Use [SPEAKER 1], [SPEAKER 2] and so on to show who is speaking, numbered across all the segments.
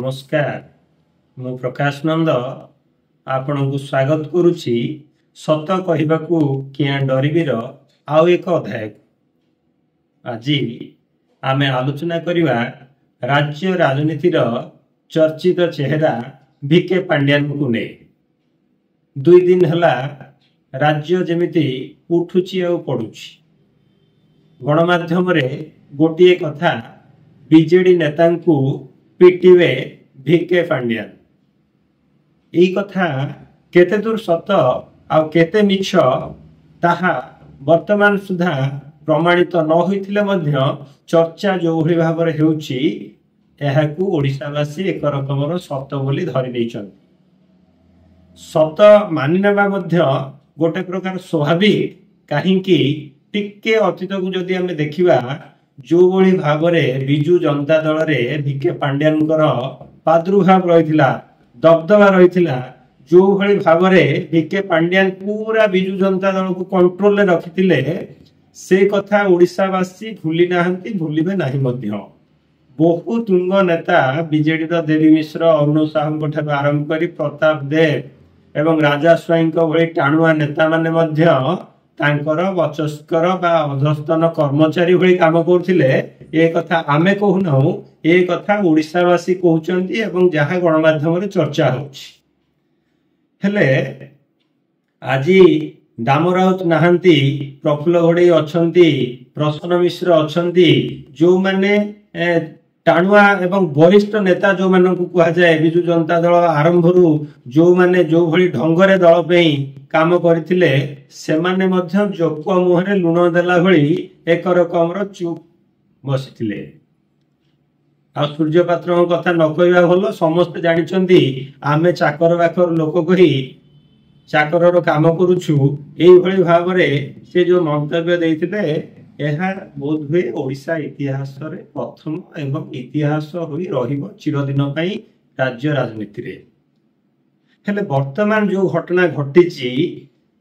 [SPEAKER 1] नमस्कार मु प्रकाश नंद आपण को स्वागत करुछि सत कहबाकू किया डरबीर आउ एक अध्याय। आज आमे आलोचना करिवा राज्य राजनीतिर चर्चित चेहरा भिके पांड्यान को ने। 2 दिन हला राज्य जेमिति उठुछि आ पड़ुछि। गणमाध्यम रे गोटिए कथा बीजेडी नेता को पिटिवे भिके पांड्यान। यही कथा केते दूर सत आ केते मिछ ताहा वर्तमान सुधा प्रमाणित न होइथिले मध्य चर्चा जो भली भाव रे हेउछि एहाकू ओडिसावासी एक रकमर सत बोली धरि दैछन। सत मानि नेबा मध्य गोटे प्रकार स्वाभाविक, काहींकि टिके अतीत को जदि हमें देखिबा जो भली भाव रे बिजू जनता दल रे भिके पांड्यान प्रादुर्भाव रहिथिला, दबदबा रहिथिला, जो भली भाव रे भिके पांड्यान पूरा बिजू जनता दल को कंट्रोल ले रखिथिले से कथा ओडिसावासी भूली नाहंती, भूलिबे नाही मध्य। बहु तुंग नेता बीजेडी रो देवी मिश्र, अरुण साहू ठाରୁ आरंभ करी प्रताप देव एवं राजा स्वाई भली टाणुआ नेता माने मध्य तांकर वचस्कर बा अधस्तन कर्मचारी भली काम करथिले। ए कथा आमे कहूनहु, ए कथा ओडिसावासी कहउचंती एवं जहा गणमाध्यम रे चर्चा होछि। हेले आजी दाम राउत नाहंती, प्रफुल्ल घोड़े अछंती, प्रसन्न मिश्र अछंती, जो माने टाणुआ एवं वरिष्ठ नेता जो मानन को कहा जाए बिजू जनता दल आरंभरू जो माने जो भली ढंगरे दल पे काम करथिले से माने मध्य जोक मुहरे लुण देला भली एक रकमर चुप बसिथिले। आ सूर्य पात्र कथा न कहवा भलो, समस्त जानिचंती आमे चाकर बाकर लोक कही चाकर काम करुछु। एई भली भाव रे से जो मंतव्य देथिले एहा बोध हुए ओडिशा इतिहास रे प्रथम एवं इतिहास होई रहिबो चिरदिन पई राज्य राजनीति रे। हेले वर्तमान जो घटना घटिछि,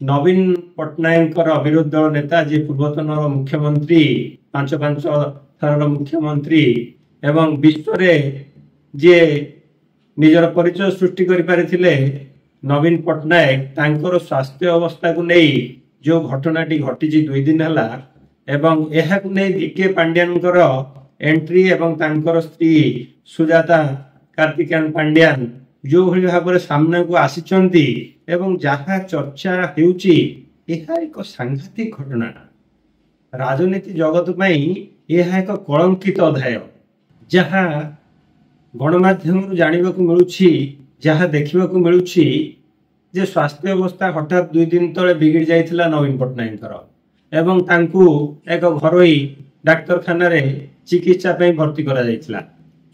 [SPEAKER 1] नवीन पट्टनायक विरोधी दल नेता जे पूर्वतन मुख्यमंत्री, 5 थर मुख्यमंत्री एवं विश्व रे जे निजर परिचय सृष्टि करि पारिथिले नवीन पट्टनायक, तांकर स्वास्थ्य अवस्था को नहीं जो घटनाटी घटिछि 2 दिन हला एवं एहाकु नै भिके पांड्यान एंट्री एवं तांकर स्त्री सुजाता कार्तिकेयन पांड्यान जो भली भाव रे सामने को आसीचंती एवं जहा चर्चा हेउची एहा एक सांघातिक घटना। राजनीति जगत पई एहा एक कलंकित अध्याय, जहा गणमाध्यम जानिबा को मिलुछि, जहा देखिबा को मिलुछि जे स्वास्थ्य अवस्था हठात 2 दिन तले बिगड़ जाइथिला नवीन पट्टनायक एवं तांकू एक घरोई डाक्तरखाना रे चिकित्सा पे भर्ती करा जाइथिला।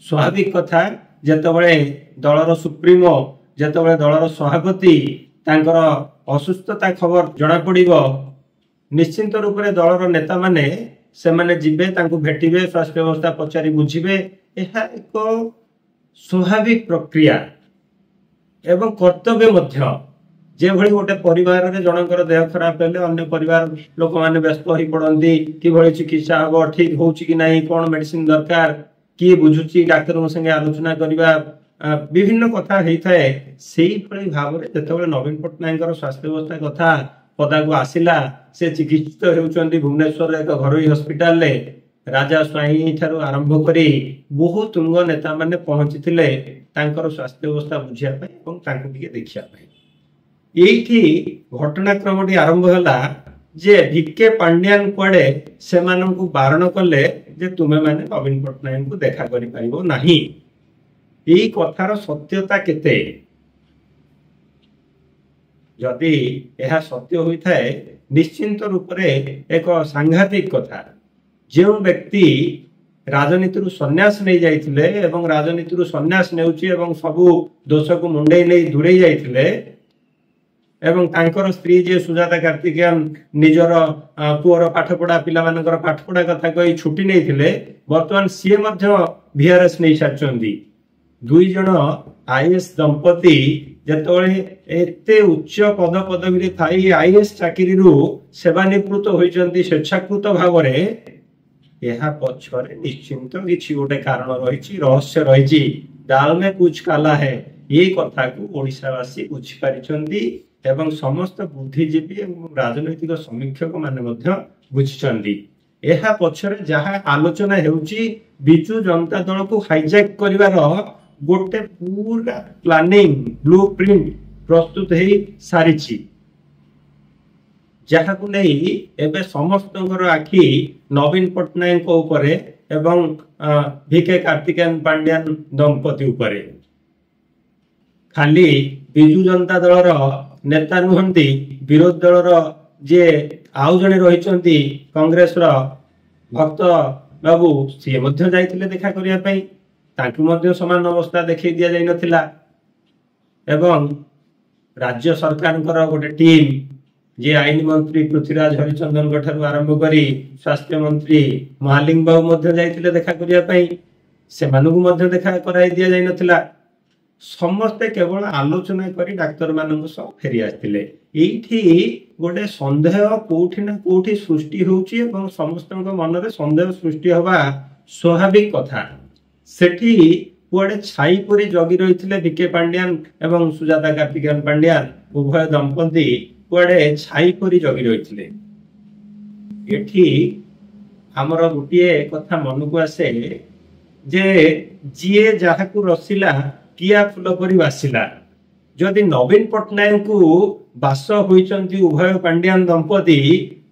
[SPEAKER 1] स्वाभाविक कथा, जेतबळे दलर सुप्रीमो, जेतबळे दलर सभापति तांकर असुस्थता खबर जणा पड़िबो, निश्चिंत रूप रे दलर नेता माने से माने जिबे, तांकू भेटिबे, स्वास्थ्य अवस्था पचारि बुझिबे। एहा एक स्वाभाविक प्रक्रिया एवं कर्तव्य मध्य। जे भली गोटे परिवार रे जनकर देह खराब हेले अन्य परिवार लोक माने व्यस्त होई पड़ंती, कि भली चिकित्सा हबो, ठीक होउची कि नाही, कोन मेडिसिन दरकार, कि बुझुची, डाक्टर संगे आलोचना करिबा, विभिन्न कथा हेई थाए। सेही भली भाव रे जेतबेले नवीन पट्टनायकर स्वास्थ्य अवस्था कथा पदा को आसिला, से चिकित्सित हेउचंती भुवनेश्वर एक घरोई हॉस्पिटल ले, राजा स्वाई ठारू आरंभ करी बहुत तुंग नेता माने पहुंचीथिले तांकर स्वास्थ्य अवस्था बुझिया पई एवं तांको टिके देखिया पई। एठी घटनाक्रमटी आरंभ हला जे भिके पांड्यान कुआडे सेमानंकु बारण कले जे तुमे माने नवीन पट्टनायक को देखा करि पाइबो नाही। एई कथार सत्यता केते? जदि एहा सत्य होई थाए निश्चिंत रूप रे एक सांघातिक कथा। जो व्यक्ति राजनीति रु सन्यास नहीं जाइथिले एवं राजनीति रु सन्यास नेउची एवं सबु दोष को मुंडे नहीं दूरे जाइथिले एवं तांकर स्त्री जे सुजाता कार्तिकेयन निजर पुअर पाठपढ़ा पिला मानकर पाठपढ़ा कथा कही छुट्टी नहीं थिले, वर्तमान सी मध्य वीआरएस नहीं सारचंदी। 2 जण आईएएस दंपति जेतबळे एते उच्च पद पदवी रे थाई आईएएस चाकरी रु सेवानिवृत्त होइचंती स्वेच्छाकृत भाव रे, एहा पछरे निश्चिंत किछि गोटे कारण रहिछि, रहस्य रहिछि। दाल में कुछ काला है ये कथा को ओडिशावासी बुझिपारिछन्ति एवं समस्त बुद्धिजीवी एवं राजनैतिक समीक्षक माने मध्य बुझिछन्ति। एहा पछरे जहा आलोचना हेउची बिजू जनता दल को हाईजैक करिवार गोटे पूरा प्लानिंग ब्लूप्रिंट प्रस्तुत हे सारिछि, जहा को नहीं एबे समस्त आखि नवीन पट्टनायक उपरे एवं भिके कार्तिकेयन पांड्यान दंपति उपरे। खाली बिजू जनता दलर नेता नुहंती, विरोधी दलर जे आउ जने रहिचंती कांग्रेस रो भक्त बाबू सी मध्य जाइथिले देखा करिया पई, तांकु मध्य समान अवस्था देखै दिया जाय नथिला। एवं राज्य सरकार गोटे टीम जे आईन मंत्री पृथ्वीराज हरिचंदन ठारू आरंभ करी स्वास्थ्य मंत्री महालिंग बाबू मध्य जाइथिले देखा करिया पई, सेमानकु मध्य देखा कराई दिया जाय नथिला। समस्ते केवल आलोचना करी डाक्तर मानक सह फेरी आस्तिले। एठी गोटे संदेह कोठी ना कोठी सृष्टि होउची एवं समस्तक मन रे संदेह सृष्टि होबा स्वाभाविक कथा। सेठी कुआडे छाई परी जगी रहिथिले विके पांड्यान एवं सुजाता कार्तिकेयन पांड्यान उभय दंपति कुआडे छाई परी जगी रहिथिले। एठी हमर गोटिए कथा मन को आसे जे जिए जाहाकू रसिला किया फूल परी बासिला। जदि नवीन पट्टनायक को बास होइचंती उभय पांड्यान दंपति,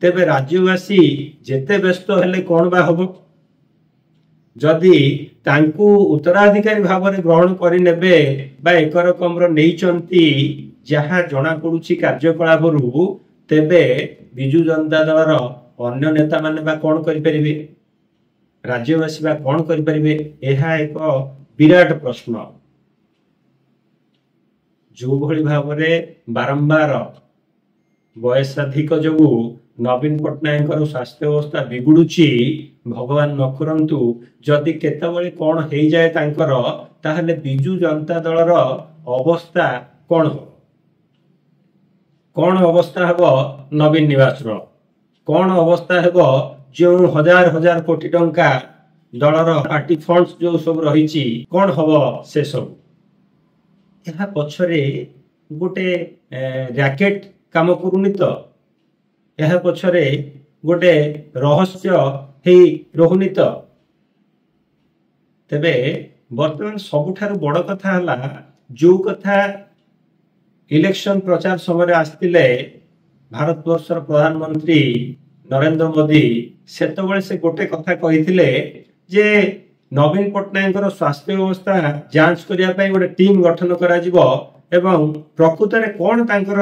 [SPEAKER 1] तेबे राज्यवासी जेते व्यस्त हेले कोन बा हबो। जदि तांकू उत्तराधिकारी भाव में ग्रहण करि नेबे बा एक रकम नैचंती जहा जना पड़ुची कार्यकलापरू, तेबे बिजू जनता दलर अन्य नेता माने बा कोन करि परिबे, राज्यवासी बा कोन करि परिबे। एहा एक विराट प्रश्न। जो भली भाव में बारंबार बयसाधिक जो नवीन पट्टनायक स्वास्थ्य अवस्था बिगुड़ुची, भगवान न करंतु जदि केतबळे कोन हो जाए तांकर, ताहले बिजू जनता दलर अवस्था कोन हो, कोन अवस्था हेबो नवीन निवास रो, कोन अवस्था हेबो जो हजार हजार कोटी टंका दलर पार्टी फंड्स जो सब रहिची, कोन हबो से सब। एहा पछरे गोटे रैकेट काम करूनी तो, यह पछरे गोटे रहस्य हे रहुनी तो। तेबे वर्तमान सबुठारु बड़ कथा हला, जो कथा इलेक्शन प्रचार समय आस्तिले भारतवर्षर प्रधानमंत्री नरेंद्र मोदी, सेतबळे से गोटे कथा कहिथिले जे नवीन पट्टनायक स्वास्थ्य अवस्था जांच करिया पई गोटे टीम गठन करा जिवो एवं प्रकृत रे कोन तांकर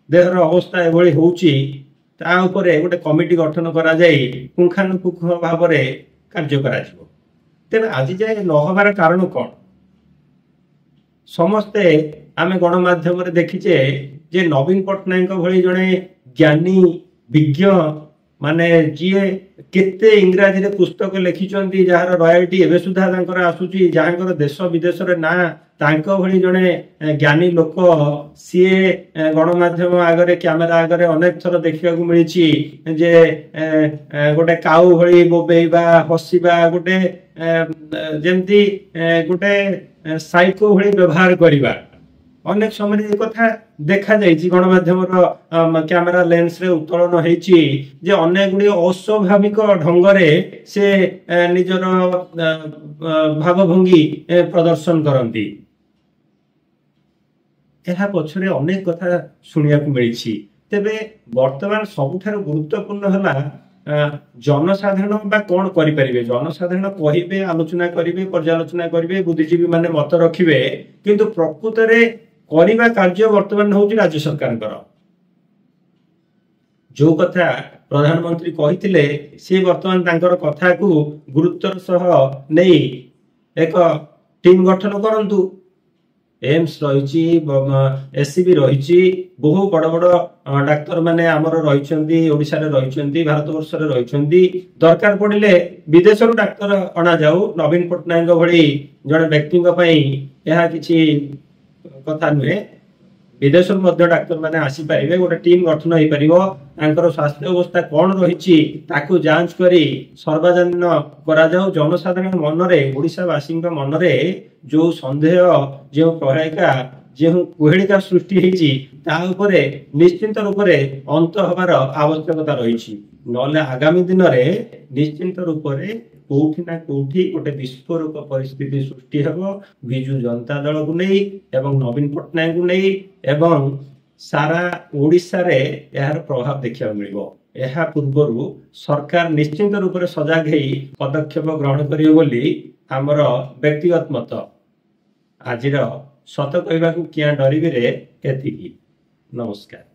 [SPEAKER 1] देहर अवस्था एभली होउची ता उपरे गोटे कमिटी गठन करा जाई पुंखानुपुंख भाव में कार्य करा जिवो। तेबे आज जाए न होबार कारण कोन? समस्ते आमे गणमाध्यम रे देखिचे जे नवीन पट्टनायक भली जणे ज्ञानी विज्ञ माने जीए केते इंग्राजी रे पुस्तक लिखिचंती, जार रॉयल्टी एबे सुधा तांकर आसुची, जाहांकर देश विदेश रे ना तांको भली जणे ज्ञानी लोक सीए गणमाध्यम आगरे कैमेरा आगरे अनेक थर देखिबा को मिलिची जे गोटे काउ भली बोबेइबा हसीबा गोटे जेमती गोटे साइको भली व्यवहार करिबा अनेक समय कथा देखा जाइछि। गणमाध्यम कैमेरा लेंस रे उत्तोलन होइछि जे अनेक गुडी अस्वाभाविक ढंग रे से निजर भावभंगी प्रदर्शन करंती। एहा पछरे अनेक कथा सुनिया को मिलिछि। तेबे वर्तमान सबुठार गुरुत्वपूर्ण हला जनसाधारण बा कोन करि परिबे। जनसाधारण कहिबे, आलोचना करिबे, पर्यालोचना करिबे, बुद्धिजीवी माने मत रखिबे, किंतु प्रकृत रे करिबा कार्य वर्तमान होउछि राज्य सरकार। जो कथा प्रधानमंत्री कहिथिले से वर्तमान तांकर कथा को गुरुत्वर सह नहीं एक टीम गठन करंतु। एम्स रहिछि, एससीबी रहिछि, बहु बड़ बड़ डाक्तर माने हमर रहिछन्ती, ओडिसा रे रहिछन्ती, भारतवर्ष रे रहिछन्ती। दरकार पड़िले विदेश रो डाक्तर अना जाऊ। नवीन पट्टनायक भली जने व्यक्ति पई यह किछि कथा नुहे। विदेश डाक्तर मैंने आसीपारे गोटे टीम गठन हो पार स्वास्थ्य अवस्था कौन रही जांच करी सर्वजन करा जनसाधारण मनरे ओडिशावासी मनरे जो संदेह जो प्रहेलिका जो कुहेलिका सृष्टि होती निश्चिंत रूप से अंत हबार आवश्यकता रही नले आगामी दिन में निश्चिंत रूप से कौटि ना कौटि गोटे विस्फोरक परिस्थिति सृष्टि हेब विजु जनता दल को नहीं एवं नवीन पट्टनायक को नहीं एवं सारा ओडिशा रे यार प्रभाव देखा मिल पूर्वर सरकार निश्चिंत रूप से सजग हो पदक्षेप ग्रहण करियो बोली आमर व्यक्तिगत मत आज सत कहवाकू क्या डरबी रे एतिकी नमस्कार।